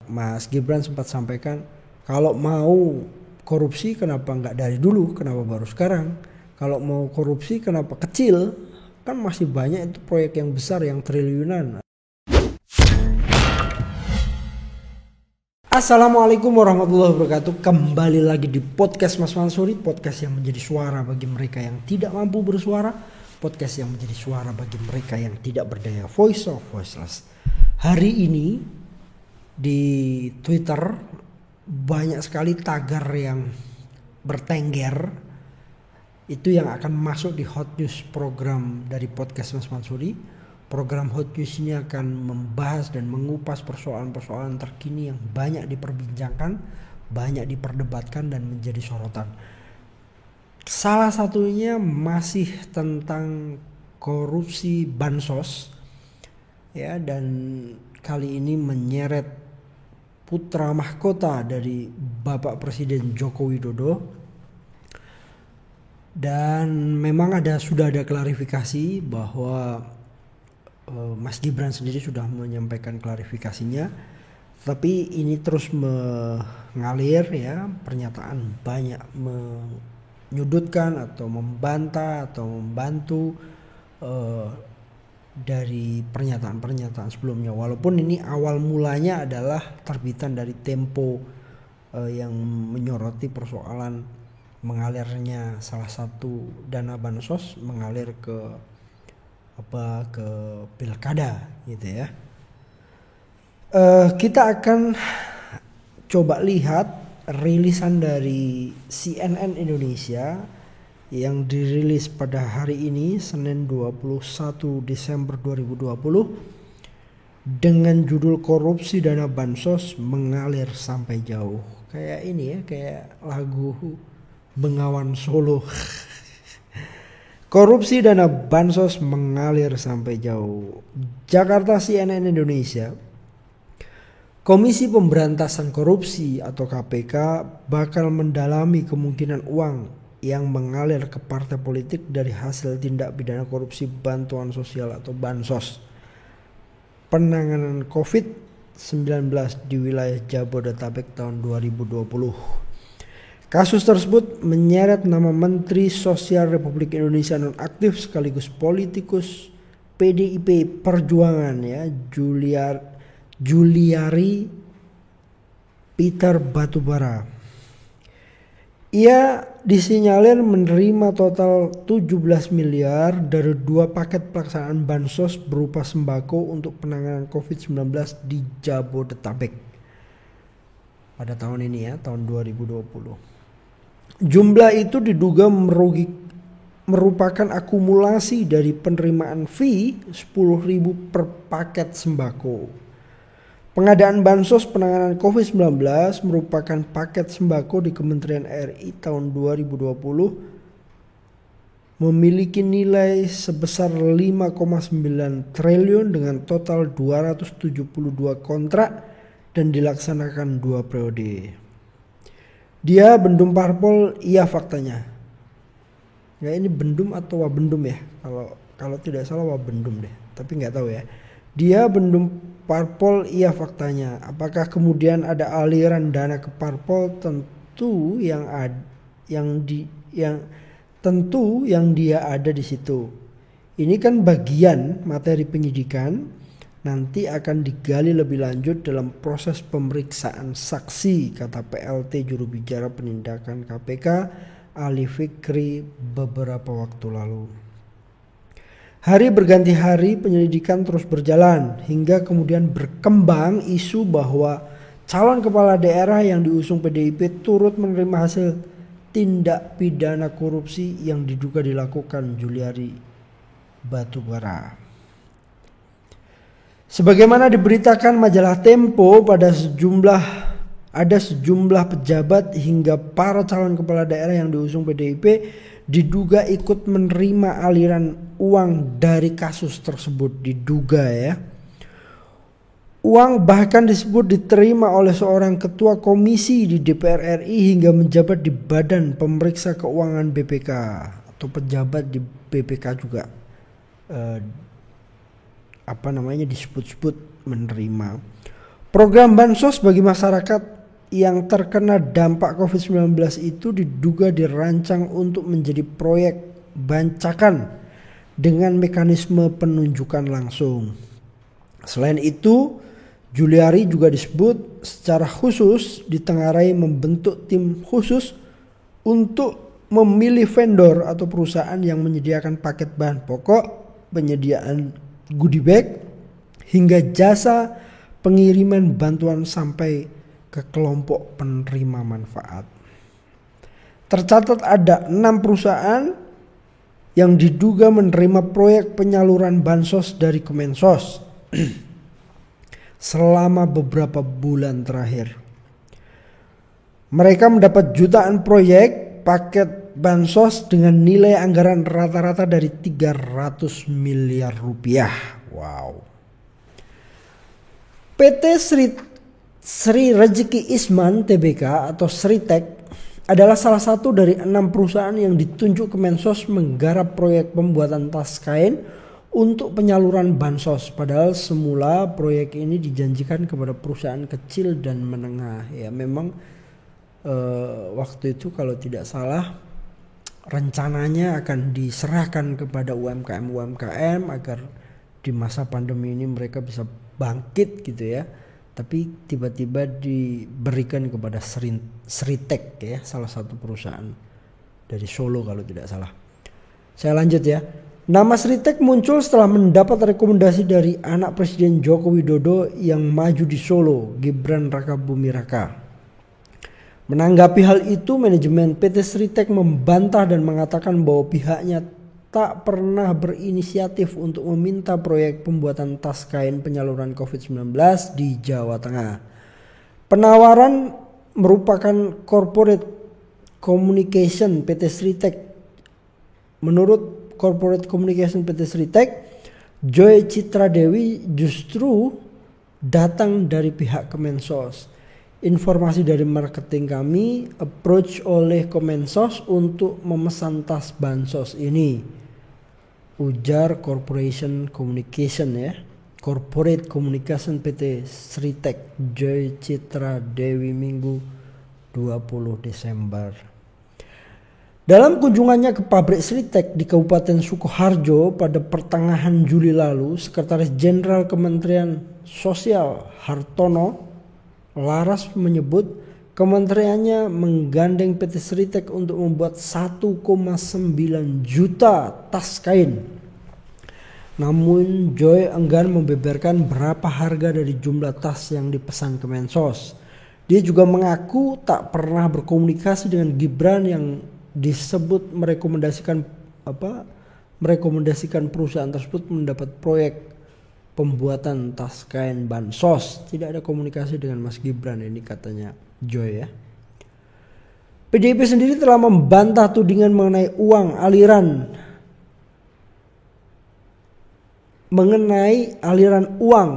Mas Gibran sempat sampaikan kalau mau korupsi kenapa nggak dari dulu, kenapa baru sekarang? Kalau mau korupsi kenapa kecil? Kan masih banyak itu proyek yang besar yang triliunan. Assalamualaikum warahmatullahi wabarakatuh. Kembali lagi di podcast Mas Mansuri, podcast yang menjadi suara bagi mereka yang tidak mampu bersuara, podcast yang menjadi suara bagi mereka yang tidak berdaya, voice of voiceless. Hari ini di Twitter banyak sekali tagar yang bertengger, itu yang akan masuk di Hot News program dari podcast Mas Mansuri. Program Hot News ini akan membahas dan mengupas persoalan-persoalan terkini yang banyak diperbincangkan, banyak diperdebatkan dan menjadi sorotan. Salah satunya masih tentang korupsi bansos, ya, dan kali ini menyeret putra mahkota dari Bapak Presiden Joko Widodo. Dan memang sudah ada klarifikasi bahwa Mas Gibran sendiri sudah menyampaikan klarifikasinya, tapi ini terus mengalir, ya, pernyataan banyak menyudutkan atau membantah atau membantu dari pernyataan-pernyataan sebelumnya. Walaupun ini awal mulanya adalah terbitan dari Tempo yang menyoroti persoalan mengalirnya salah satu dana bansos mengalir ke pilkada gitu ya. Kita akan coba lihat rilisan dari CNN Indonesia yang dirilis pada hari ini Senin 21 Desember 2020 dengan judul korupsi dana bansos mengalir sampai jauh. Kayak ini ya, kayak lagu Bengawan Solo. Korupsi dana bansos mengalir sampai jauh. Jakarta, CNN Indonesia. Komisi Pemberantasan Korupsi atau KPK bakal mendalami kemungkinan uang yang mengalir ke partai politik dari hasil tindak pidana korupsi bantuan sosial atau bansos penanganan COVID-19 di wilayah Jabodetabek tahun 2020. Kasus tersebut menyeret nama Menteri Sosial Republik Indonesia nonaktif sekaligus politikus PDIP Perjuangan, ya, Juliari Peter Batubara. Ia disinyalir menerima total 17 miliar dari 2 paket pelaksanaan bansos berupa sembako untuk penanganan COVID-19 di Jabodetabek pada tahun ini, ya, tahun 2020. Jumlah itu diduga merupakan akumulasi dari penerimaan fee 10.000 per paket sembako. Pengadaan bansos penanganan COVID-19 merupakan paket sembako di Kementerian RI tahun 2020 memiliki nilai sebesar 5,9 triliun dengan total 272 kontrak dan dilaksanakan 2 periode. Dia bendum parpol, iya faktanya. Ya, ini bendum atau wabendum ya? Kalau tidak salah wabendum deh, tapi nggak tahu ya. Dia bendum parpol, iya faktanya. Apakah kemudian ada aliran dana ke parpol? Tentu yang dia ada di situ. Ini kan bagian materi penyidikan. Nanti akan digali lebih lanjut dalam proses pemeriksaan saksi, kata PLT juru bicara penindakan KPK Ali Fikri beberapa waktu lalu. Hari berganti hari penyelidikan terus berjalan hingga kemudian berkembang isu bahwa calon kepala daerah yang diusung PDIP turut menerima hasil tindak pidana korupsi yang diduga dilakukan Juliari Batubara. Sebagaimana diberitakan majalah Tempo, ada sejumlah pejabat hingga para calon kepala daerah yang diusung PDIP diduga ikut menerima aliran uang dari kasus tersebut. Diduga, ya. Uang bahkan disebut diterima oleh seorang ketua komisi di DPR RI hingga menjabat di Badan Pemeriksa Keuangan BPK atau pejabat di BPK juga. Disebut-sebut menerima. Program bansos bagi masyarakat yang terkena dampak COVID-19 itu diduga dirancang untuk menjadi proyek bancakan dengan mekanisme penunjukan langsung. Selain itu, Juliari juga disebut secara khusus ditengarai membentuk tim khusus untuk memilih vendor atau perusahaan yang menyediakan paket bahan pokok, penyediaan goodie bag, hingga jasa pengiriman bantuan sampai ke kelompok penerima manfaat. Tercatat ada 6 perusahaan yang diduga menerima proyek penyaluran bansos dari Kemensos selama beberapa bulan terakhir. Mereka mendapat jutaan proyek paket bansos dengan nilai anggaran rata-rata dari 300 miliar rupiah. Wow. PT Sri Rezeki Isman Tbk atau Sritek adalah salah satu dari 6 perusahaan yang ditunjuk Kemensos menggarap proyek pembuatan tas kain untuk penyaluran bansos. Padahal semula proyek ini dijanjikan kepada perusahaan kecil dan menengah. Ya memang waktu itu kalau tidak salah rencananya akan diserahkan kepada UMKM agar di masa pandemi ini mereka bisa bangkit gitu ya. Tapi tiba-tiba diberikan kepada Sritek ya, salah satu perusahaan dari Solo kalau tidak salah. Saya lanjut ya. Nama Sritek muncul setelah mendapat rekomendasi dari anak Presiden Joko Widodo yang maju di Solo, Gibran Rakabuming Raka. Menanggapi hal itu, manajemen PT Sritek membantah dan mengatakan bahwa pihaknya tak pernah berinisiatif untuk meminta proyek pembuatan tas kain penyaluran COVID-19 di Jawa Tengah. Penawaran merupakan corporate communication PT Sritek. Menurut Corporate Communication PT Sritek, Joy Citra Dewi justru datang dari pihak Kemensos. Informasi dari marketing kami approach oleh Kemensos untuk memesan tas bansos ini, ujar Corporation Communication ya, Corporate Communication PT Sritek Joy Citra Dewi Minggu 20 Desember. Dalam kunjungannya ke pabrik Sritek di Kabupaten Sukoharjo pada pertengahan Juli lalu, Sekretaris Jenderal Kementerian Sosial Hartono Laras menyebut kementeriannya menggandeng PT Sritek untuk membuat 1,9 juta tas kain. Namun Joy enggan membeberkan berapa harga dari jumlah tas yang dipesan Kemensos. Dia juga mengaku tak pernah berkomunikasi dengan Gibran yang disebut merekomendasikan perusahaan tersebut mendapat proyek pembuatan tas kain bansos. Tidak ada komunikasi dengan Mas Gibran ini, katanya Joy ya. PDIP sendiri telah membantah tudingan mengenai aliran uang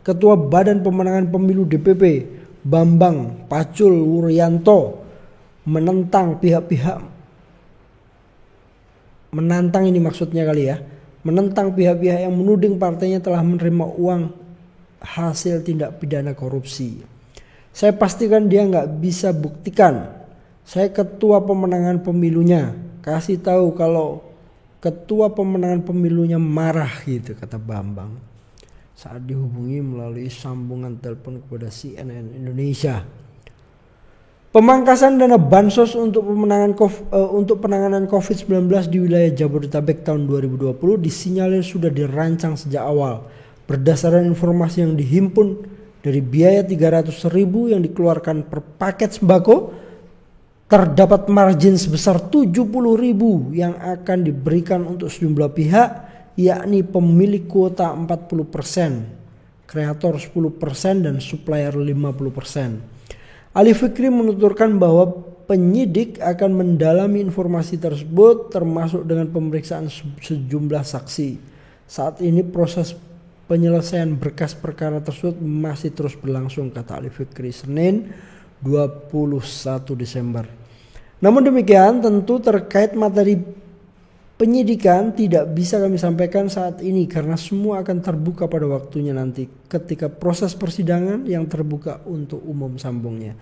Ketua Badan Pemenangan Pemilu DPP Bambang Pacul Wuryanto menentang pihak-pihak yang menuding partainya telah menerima uang hasil tindak pidana korupsi. Saya pastikan dia nggak bisa buktikan. Saya ketua pemenangan pemilunya. Kasih tahu kalau ketua pemenangan pemilunya marah gitu, kata Bambang saat dihubungi melalui sambungan telepon kepada CNN Indonesia. Pemangkasan dana bansos untuk penanganan COVID-19 di wilayah Jabodetabek tahun 2020 disinyalir sudah dirancang sejak awal. Berdasarkan informasi yang dihimpun dari biaya 300.000 yang dikeluarkan per paket sembako, terdapat margin sebesar 70.000 yang akan diberikan untuk sejumlah pihak, yakni pemilik kuota 40%, kreator 10% dan supplier 50%. Ali Fikri menuturkan bahwa penyidik akan mendalami informasi tersebut termasuk dengan pemeriksaan sejumlah saksi. Saat ini proses penyelesaian berkas perkara tersebut masih terus berlangsung, kata Ali Fikri Senin 21 Desember. Namun demikian tentu terkait materi Penyidikan tidak bisa kami sampaikan saat ini karena semua akan terbuka pada waktunya nanti ketika proses persidangan yang terbuka untuk umum sambungnya.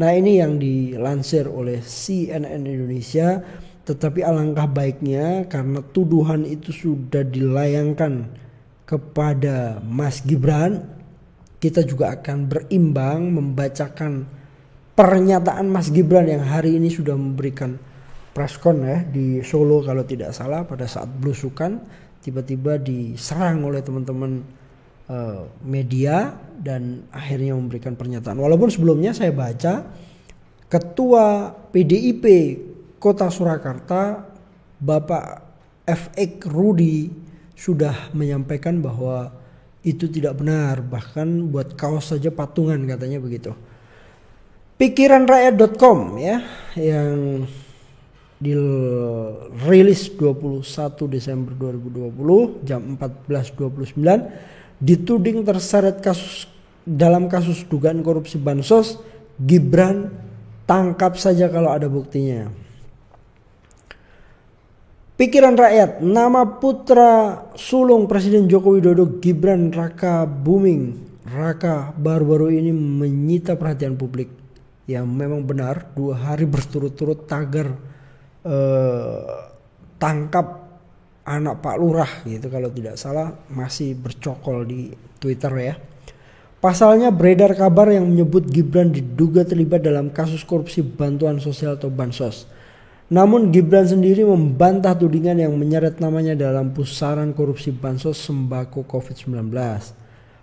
Nah, ini yang dilansir oleh CNN Indonesia, tetapi alangkah baiknya karena tuduhan itu sudah dilayangkan kepada Mas Gibran, kita juga akan berimbang membacakan pernyataan Mas Gibran yang hari ini sudah memberikan preskon ya di Solo kalau tidak salah, pada saat belusukan tiba-tiba diserang oleh teman-teman media dan akhirnya memberikan pernyataan. Walaupun sebelumnya saya baca Ketua PDIP Kota Surakarta Bapak F.X. Rudi sudah menyampaikan bahwa itu tidak benar, bahkan buat kaos saja patungan katanya begitu. Pikiranrakyat.com ya yang dirilis 21 Desember 2020 jam 14.29 dituding terseret dalam kasus dugaan korupsi bansos. Gibran tangkap saja kalau ada buktinya. Pikiran Rakyat, nama putra sulung Presiden Joko Widodo Gibran Raka Buming Raka baru-baru ini menyita perhatian publik. Ya memang benar, 2 hari berturut-turut tagar tangkap anak Pak Lurah gitu kalau tidak salah masih bercokol di Twitter ya. Pasalnya beredar kabar yang menyebut Gibran diduga terlibat dalam kasus korupsi bantuan sosial atau bansos. Namun Gibran sendiri membantah tudingan yang menyeret namanya dalam pusaran korupsi bansos sembako COVID-19.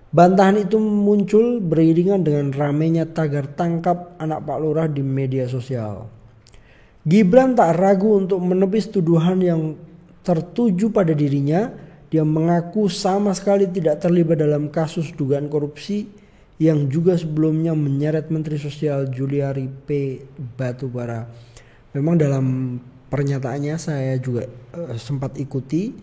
Bantahan itu muncul beriringan dengan ramainya tagar tangkap anak Pak Lurah di media sosial. Gibran tak ragu untuk menepis tuduhan yang tertuju pada dirinya. Dia mengaku sama sekali tidak terlibat dalam kasus dugaan korupsi yang juga sebelumnya menyeret Menteri Sosial Juliari P. Batubara. Memang dalam pernyataannya saya juga sempat ikuti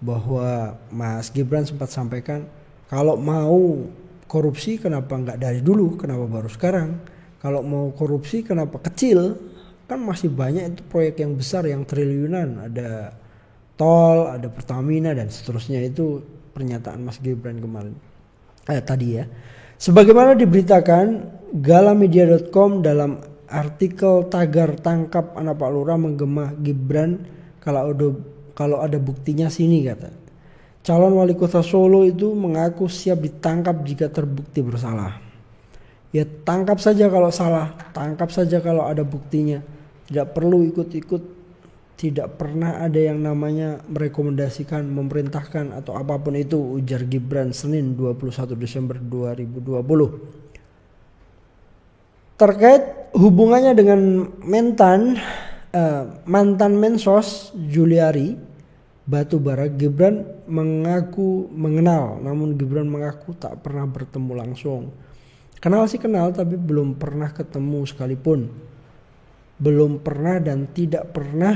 bahwa Mas Gibran sempat sampaikan kalau mau korupsi kenapa nggak dari dulu, kenapa baru sekarang? Kalau mau korupsi kenapa kecil? Kan masih banyak itu proyek yang besar yang triliunan, ada tol, ada Pertamina dan seterusnya. Itu pernyataan Mas Gibran kemarin tadi ya. Sebagaimana diberitakan galamedia.com dalam artikel tagar tangkap anak Pak Lurah menggema Gibran kalau ada buktinya sini kata. Calon wali kota Solo itu mengaku siap ditangkap jika terbukti bersalah. Ya tangkap saja kalau salah, tangkap saja kalau ada buktinya. Tidak perlu ikut-ikut, tidak pernah ada yang namanya merekomendasikan, memerintahkan atau apapun itu, ujar Gibran Senin 21 Desember 2020. Terkait hubungannya dengan mantan Mensos Juliari Batubara, Gibran mengaku mengenal, namun Gibran mengaku tak pernah bertemu langsung. Kenal sih kenal, tapi belum pernah ketemu sekalipun. Belum pernah dan tidak pernah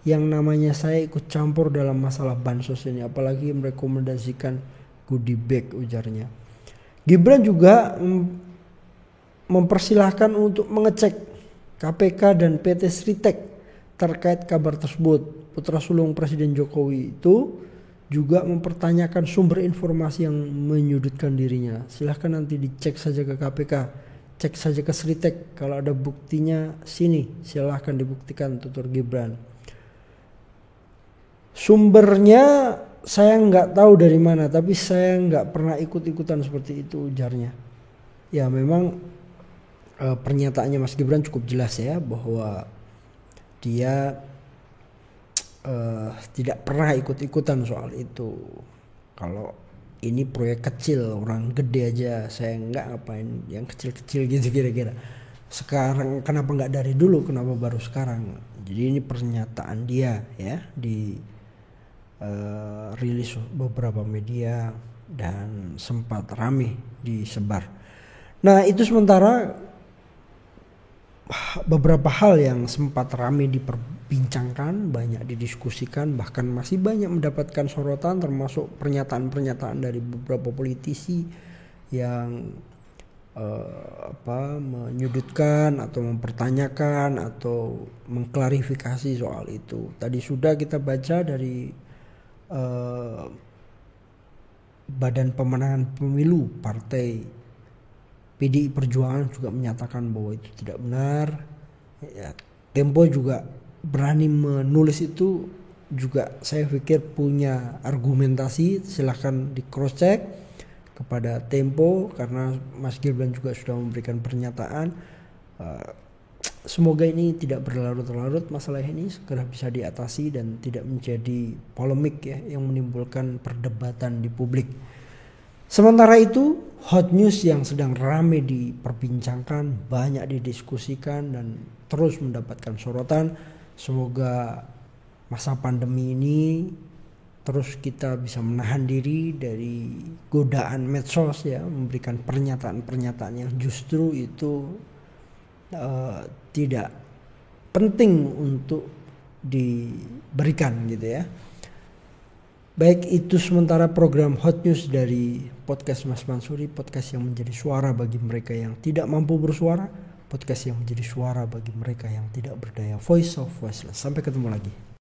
yang namanya saya ikut campur dalam masalah bansos ini, apalagi merekomendasikan goodie bag, ujarnya. Gibran juga mempersilahkan untuk mengecek KPK dan PT Sritek terkait kabar tersebut. Putra sulung Presiden Jokowi itu juga mempertanyakan sumber informasi yang menyudutkan dirinya. Silahkan nanti dicek saja ke KPK, cek saja ke Sritek, kalau ada buktinya sini silahkan dibuktikan, tutur Gibran. Sumbernya saya nggak tahu dari mana, tapi saya nggak pernah ikut-ikutan seperti itu, ujarnya. Ya memang pernyataannya Mas Gibran cukup jelas ya, bahwa dia tidak pernah ikut-ikutan soal itu. Kalau ini proyek kecil, orang gede aja saya nggak ngapain yang kecil-kecil gitu kira-kira. Sekarang kenapa nggak dari dulu, kenapa baru sekarang? Jadi ini pernyataan dia ya di rilis beberapa media dan sempat ramai disebar. Nah itu sementara beberapa hal yang sempat ramai diperbincangkan, banyak didiskusikan, bahkan masih banyak mendapatkan sorotan, termasuk pernyataan-pernyataan dari beberapa politisi yang menyudutkan atau mempertanyakan atau mengklarifikasi soal itu. Tadi sudah kita baca dari Badan Pemenangan Pemilu Partai PDI Perjuangan juga menyatakan bahwa itu tidak benar. Ya, Tempo juga berani menulis itu juga saya pikir punya argumentasi. Silahkan di cross check kepada Tempo karena Mas Gibran juga sudah memberikan pernyataan. Semoga ini tidak berlarut-larut, masalah ini segera bisa diatasi dan tidak menjadi polemik ya yang menimbulkan perdebatan di publik. Sementara itu, hot news yang sedang ramai diperbincangkan, banyak didiskusikan dan terus mendapatkan sorotan. Semoga masa pandemi ini terus kita bisa menahan diri dari godaan medsos ya, memberikan pernyataan-pernyataan yang justru itu tidak penting untuk diberikan gitu ya. Baik, itu sementara program Hot News dari podcast Mas Mansuri, podcast yang menjadi suara bagi mereka yang tidak mampu bersuara, podcast yang menjadi suara bagi mereka yang tidak berdaya, Voice of Voiceless. Sampai ketemu lagi.